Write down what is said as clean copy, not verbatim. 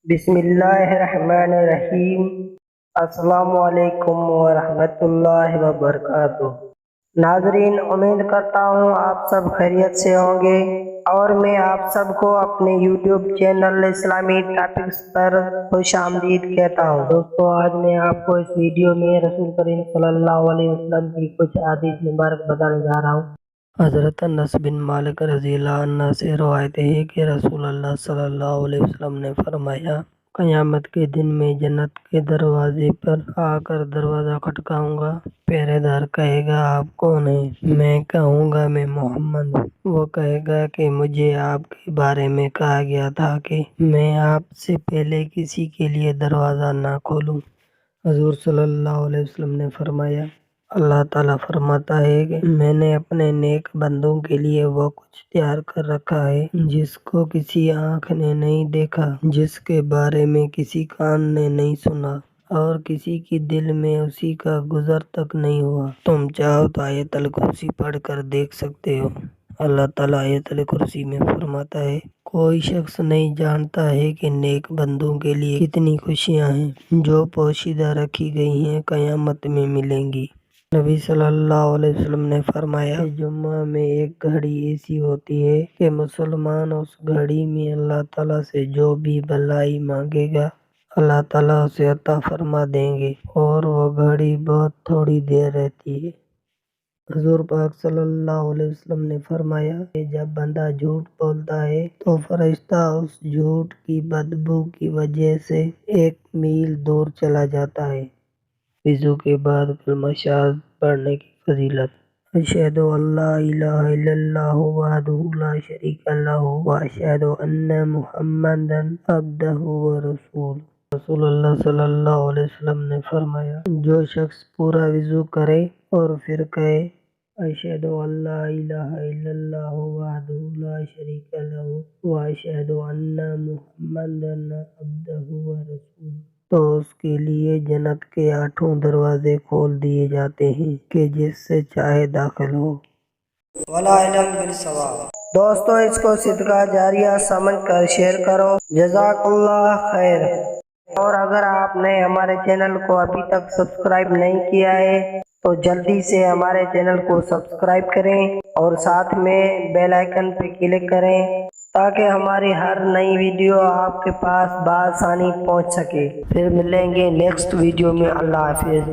بسم اللہ الرحمن الرحیم۔ السلام علیکم ورحمۃ اللہ وبرکاتہ۔ ناظرین، امید کرتا ہوں آپ سب خیریت سے ہوں گے اور میں آپ سب کو اپنے یوٹیوب چینل اسلامی ٹاپکس پر خوش آمدید کہتا ہوں۔ دوستو، آج میں آپ کو اس ویڈیو میں رسول کریم صلی اللہ علیہ وسلم کی کچھ احادیث مبارک بتانے جا رہا ہوں۔ حضرت انس بن مالک رضی اللہ عنہ سے روایت ہے کہ رسول اللہ صلی اللہ علیہ وسلم نے فرمایا، قیامت کے دن میں جنت کے دروازے پر آ کر دروازہ کھٹکاؤں گا۔ پہرے دار کہے گا، آپ کون ہیں؟ میں کہوں گا، میں محمد ہوں۔ وہ کہے گا کہ مجھے آپ کے بارے میں کہا گیا تھا کہ میں آپ سے پہلے کسی کے لیے دروازہ نہ کھولوں۔ حضور صلی اللہ علیہ وسلم نے فرمایا، اللہ تعالیٰ فرماتا ہے کہ میں نے اپنے نیک بندوں کے لیے وہ کچھ تیار کر رکھا ہے جس کو کسی آنکھ نے نہیں دیکھا، جس کے بارے میں کسی کان نے نہیں سنا اور کسی کے دل میں اسی کا گزر تک نہیں ہوا۔ تم چاہو تو آیت الکرسی پڑھ کر دیکھ سکتے ہو۔ اللہ تعالیٰ آیت الکرسی میں فرماتا ہے، کوئی شخص نہیں جانتا ہے کہ نیک بندوں کے لیے کتنی خوشیاں ہیں جو پوشیدہ رکھی گئی ہیں، قیامت میں ملیں گی۔ نبی صلی اللہ علیہ وسلم نے فرمایا کہ جمعہ میں ایک گھڑی ایسی ہوتی ہے کہ مسلمان اس گھڑی میں اللہ تعالیٰ سے جو بھی بھلائی مانگے گا، اللہ تعالیٰ اسے عطا فرما دیں گے، اور وہ گھڑی بہت تھوڑی دیر رہتی ہے۔ حضور پاک صلی اللہ علیہ وسلم نے فرمایا کہ جب بندہ جھوٹ بولتا ہے تو فرشتہ اس جھوٹ کی بدبو کی وجہ سے 1 میل دور چلا جاتا ہے۔ وضو کے بعد کلمہ شہادت پڑھنے کی فضیلت۔ اشہد ان لا الہ الا اللہ وحدہ لا شریک لہ واشہد ان محمدا عبدہ ورسولہ۔ رسول اللہ صلی اللہ علیہ وسلم نے فرمایا، جو شخص پورا وضو کرے اور پھر کہے، اشہد ان لا الہ الا اللہ وحدہ لا شریک لہ واشہد ان محمدا عبدہ ورسولہ، تو اس کے لیے جنت کے 8 دروازے کھول دیے جاتے ہیں کہ جس سے چاہے داخل ہو۔ وَالْعِلْمُ بِالصَّوَابِ۔ دوستو، اس کو صدقہ جاریہ سمجھ کر شیئر کرو۔ جزاک اللہ خیر۔ اور اگر آپ نے ہمارے چینل کو ابھی تک سبسکرائب نہیں کیا ہے تو جلدی سے ہمارے چینل کو سبسکرائب کریں اور ساتھ میں بیل آئیکن پہ کلک کریں تاکہ ہماری ہر نئی ویڈیو آپ کے پاس بآسانی پہنچ سکے۔ پھر ملیں گے نیکسٹ ویڈیو میں۔ اللہ حافظ۔